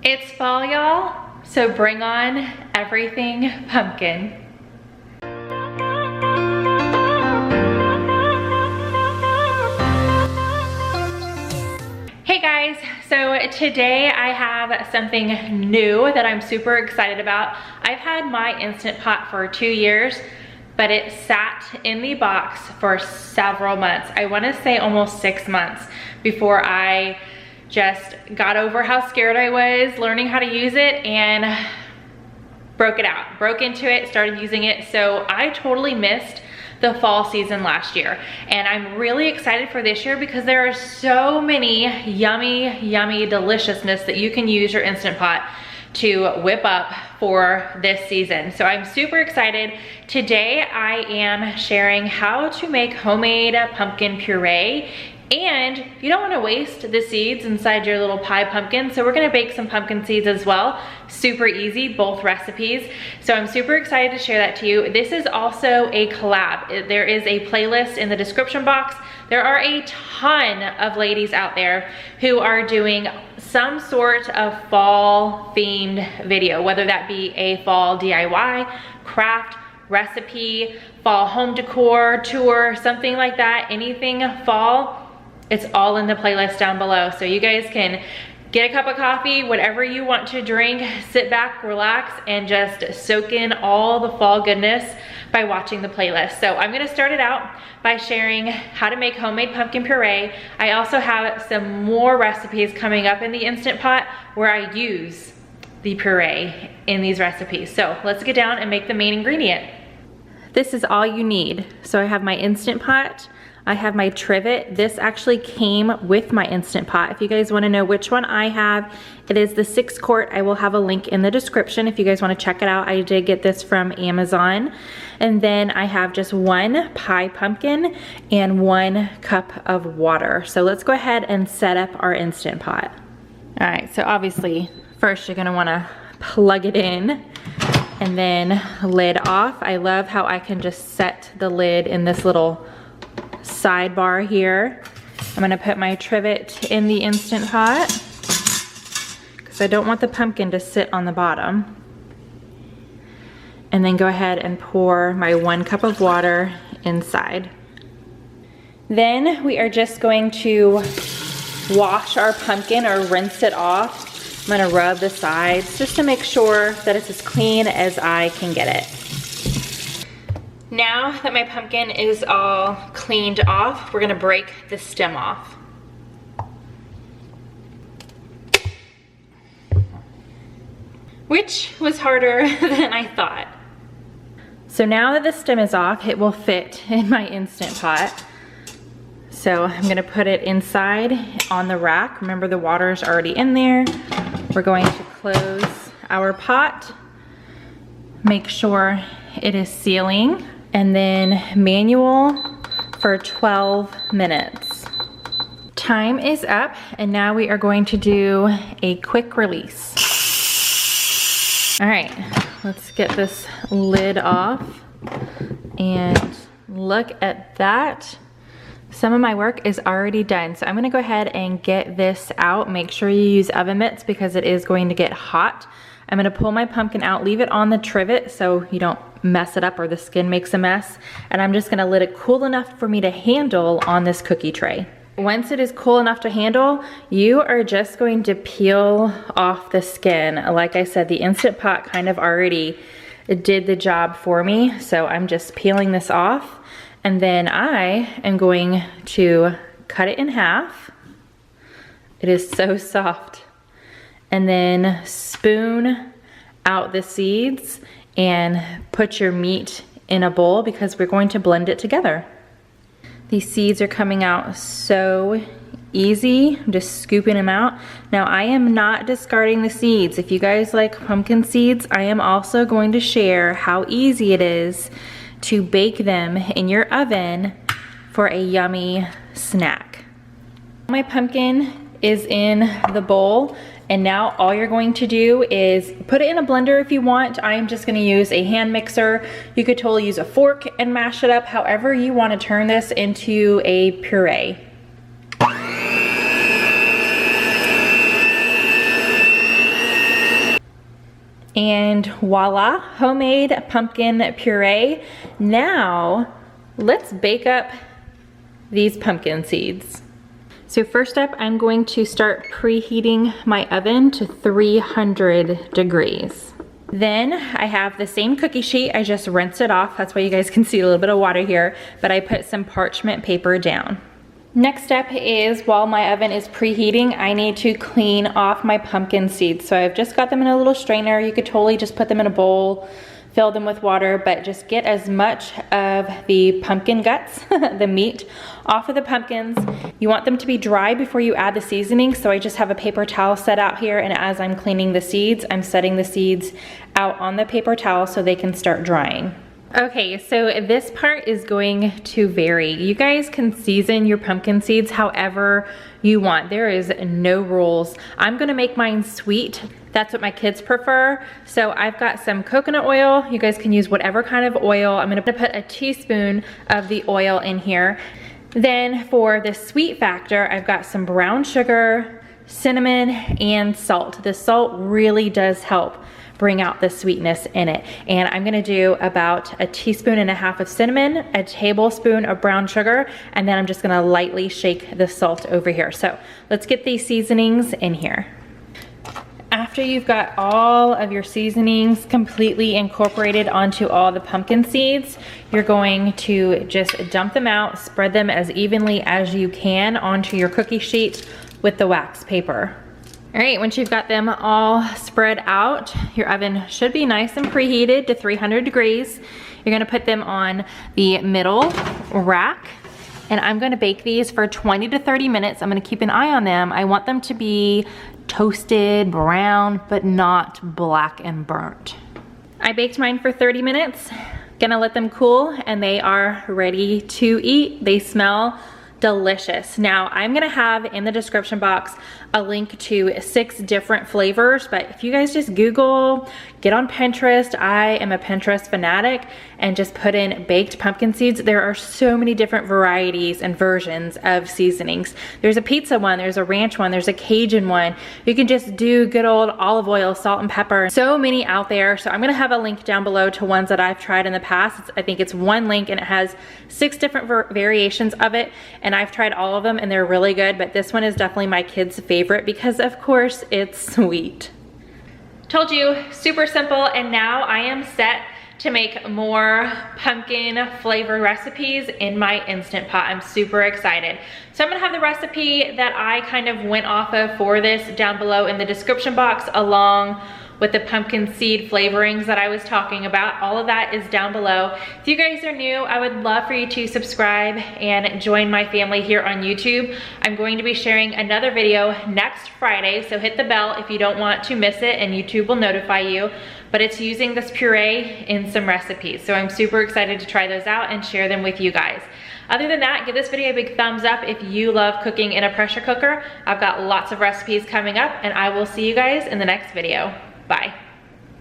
It's fall, y'all, so bring on everything pumpkin. Hey guys, so today I have something new that I'm super excited about. I've had my Instant Pot for 2 years, but it sat in the box for several months. I wanna say almost 6 months before I just got over how scared I was learning how to use it and broke into it, started using it. So I totally missed the fall season last year. And I'm really excited for this year because there are so many yummy deliciousness that you can use your Instant Pot to whip up for this season. So I'm super excited. Today I am sharing how to make homemade pumpkin puree. And you don't want to waste the seeds inside your little pie pumpkin, so we're gonna bake some pumpkin seeds as well. Super easy, both recipes. So I'm super excited to share that to you. This is also a collab. There is a playlist in the description box. There are a ton of ladies out there who are doing some sort of fall themed video, whether that be a fall DIY, craft, recipe, fall home decor, tour, something like that, anything fall. It's all in the playlist down below. So you guys can get a cup of coffee, whatever you want to drink, sit back, relax, and just soak in all the fall goodness by watching the playlist. So I'm gonna start it out by sharing how to make homemade pumpkin puree. I also have some more recipes coming up in the Instant Pot where I use the puree in these recipes. So let's get down and make the main ingredient. This is all you need. So I have my Instant Pot, I have my trivet. This actually came with my Instant Pot. If you guys wanna know which one I have, it is the 6 quart. I will have a link in the description if you guys wanna check it out. I did get this from Amazon. And then I have just 1 pie pumpkin and 1 cup of water. So let's go ahead and set up our Instant Pot. All right, so obviously, first you're gonna wanna plug it in and then lid off. I love how I can just set the lid in this little sidebar here. I'm gonna put my trivet in the Instant Pot because I don't want the pumpkin to sit on the bottom. And then go ahead and pour my 1 cup of water inside. Then we are just going to wash our pumpkin or rinse it off. I'm gonna rub the sides just to make sure that it's as clean as I can get it. Now that my pumpkin is all cleaned off, we're gonna break the stem off. Which was harder than I thought. So now that the stem is off, it will fit in my Instant Pot. So I'm gonna put it inside on the rack. Remember, the water is already in there. We're going to close our pot, make sure it is sealing, and then manual for 12 minutes. Time is up, and now we are going to do a quick release. All right, let's get this lid off, and look at that. Some of my work is already done, so I'm gonna go ahead and get this out. Make sure you use oven mitts because it is going to get hot. I'm gonna pull my pumpkin out, leave it on the trivet so you don't mess it up or the skin makes a mess. And I'm just gonna let it cool enough for me to handle on this cookie tray. Once it is cool enough to handle, you are just going to peel off the skin. Like I said, the Instant Pot kind of already did the job for me. So I'm just peeling this off. And then I am going to cut it in half. It is so soft. And then spoon out the seeds and put your meat in a bowl because we're going to blend it together. These seeds are coming out so easy. I'm just scooping them out. Now I am not discarding the seeds. If you guys like pumpkin seeds, I am also going to share how easy it is to bake them in your oven for a yummy snack. My pumpkin is in the bowl, and now all you're going to do is put it in a blender if you want. I'm just gonna use a hand mixer. You could totally use a fork and mash it up, however you wanna turn this into a puree. And voila, homemade pumpkin puree. Now, let's bake up these pumpkin seeds. So first up, I'm going to start preheating my oven to 300 degrees. Then I have the same cookie sheet. I just rinsed it off. That's why you guys can see a little bit of water here, but I put some parchment paper down. Next step is, while my oven is preheating, I need to clean off my pumpkin seeds. So I've just got them in a little strainer. You could totally just put them in a bowl, fill them with water, but just get as much of the pumpkin guts, the meat, off of the pumpkins. You want them to be dry before you add the seasoning, so I just have a paper towel set out here, and as I'm cleaning the seeds, I'm setting the seeds out on the paper towel so they can start drying. Okay, so this part is going to vary. You guys can season your pumpkin seeds however you want. There is no rules. I'm gonna make mine sweet. That's what my kids prefer. So I've got some coconut oil. You guys can use whatever kind of oil. I'm gonna put a teaspoon of the oil in here. Then for the sweet factor, I've got some brown sugar, cinnamon, and salt. The salt really does help bring out the sweetness in it. And I'm gonna do about a teaspoon and a half of cinnamon, a tablespoon of brown sugar, and then I'm just gonna lightly shake the salt over here. So let's get these seasonings in here. After you've got all of your seasonings completely incorporated onto all the pumpkin seeds, you're going to just dump them out, spread them as evenly as you can onto your cookie sheet with the wax paper. All right, once you've got them all spread out, your oven should be nice and preheated to 300 degrees. You're gonna put them on the middle rack, and I'm gonna bake these for 20 to 30 minutes. I'm gonna keep an eye on them. I want them to be toasted, brown, but not black and burnt. I baked mine for 30 minutes. Gonna let them cool, and they are ready to eat. They smell delicious. Now, I'm gonna have in the description box a link to 6 different flavors, but if you guys just Google, get on Pinterest, I am a Pinterest fanatic, and just put in baked pumpkin seeds, there are so many different varieties and versions of seasonings. There's a pizza one, there's a ranch one, there's a Cajun one. You can just do good old olive oil, salt and pepper. So many out there. So I'm gonna have a link down below to ones that I've tried in the past. I think it's one link and it has 6 different variations of it, and I've tried all of them and they're really good, but this one is definitely my kids' favorite because of course it's sweet. Told you, super simple, and now I am set to make more pumpkin flavor recipes in my Instant Pot. I'm super excited. So I'm gonna have the recipe that I kind of went off of for this down below in the description box, along with the pumpkin seed flavorings that I was talking about. All of that is down below. If you guys are new, I would love for you to subscribe and join my family here on YouTube. I'm going to be sharing another video next Friday, so hit the bell if you don't want to miss it, and YouTube will notify you. But it's using this puree in some recipes. So I'm super excited to try those out and share them with you guys. Other than that, give this video a big thumbs up if you love cooking in a pressure cooker. I've got lots of recipes coming up, and I will see you guys in the next video. Bye.